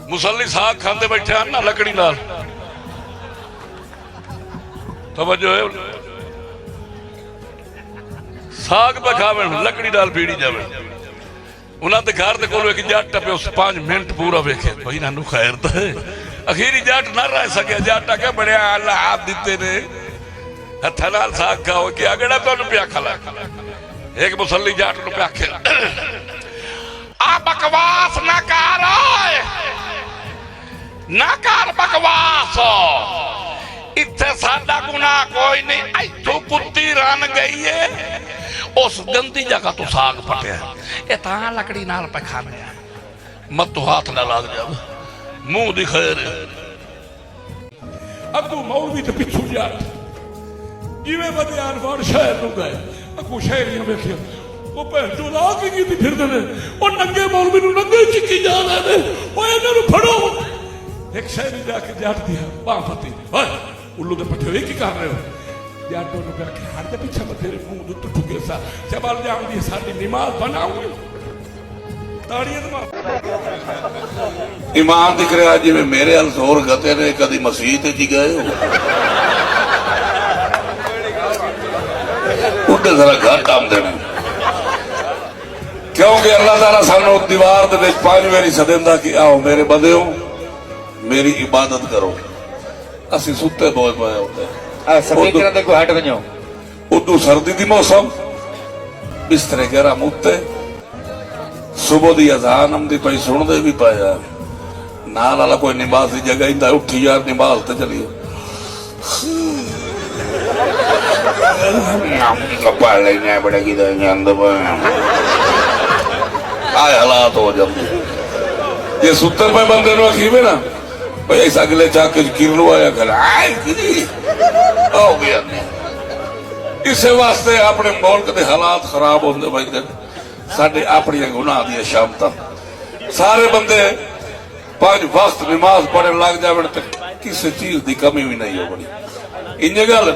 मुसल्ली साग खाते बैठे ना लकड़ी नाल तवज्जो है साग पे खावे लकड़ी नाल पीड़ी जावे उन्होंने घर के कोल एक जट पे उस 5 मिनट पूरा वेखे भाई इन्हों खैर तो है अखीरी जट ना रह सके जट आके बड़े अल्लाह हाथ दिते ने हथ नाल साग खाओ कि अगड़ा तुम प्या खला एक मुसल्ली जट नु प्या खे आ बकवास ना कर बकवास इत्थे साडा गुनाह कोई नहीं इथों कुत्ती रन गई है उस गंदी जगह तो साग पटिया ये तां लकड़ी नाल पे खाने मत हाथ ना लग जा मुंह दी खैर अगू मौलवी ते पिछू जा जिवें बदियान वार शहर नु गए अगू शहरियां वेखिया वो भैन जो राह की फिरदे ने वो नंगे मौलवी नु नंगे चिक्की जा रहे ने ओ इन्हां नु फड़ो एक शहरी जाके जट दिया बां फती ओए उल्लू दे पट्टे की कर रहे हो जाटों ने कहा कि हर दे पीछे तेरे मुंह दे तो ठुके सा चबल जाम दी साडी नमाज बनाओगे ताड़ियां दमा ईमान दिख रहा जिवें मेरे अल जोर गते ने कदी मस्जिद च गए हो उधर जरा घट आमदे ने क्योंकि अल्लाह ताला सानू दीवार दे विच 5 वारी सदेंदा कि आओ मेरे बंदेओ मेरी इबादत करो असी सुते बोए पए होते उदू सर्दी दी मौसम बिस्तरे गरम उत्ते सुबह दी अजान आमदी पई सुनदे भी पाया नाल वाला कोई नमाज दी जगह इंदा उठी यार नमाज ते चलिए पढ़ लेने बड़े की आए हालात हो जाते जे सुते पे बंदे नु आखीवे ना भाई ऐसा अगले चाके किरलो आया घर हो गया इस वास्ते अपने मुल्क के हालात खराब होंगे भाई साडे अपनी गुनाह दी शामता सारे बंदे 5 वक्त नमाज पढ़न लग जावे तो किसी चीज की कमी भी नहीं होगी इन गल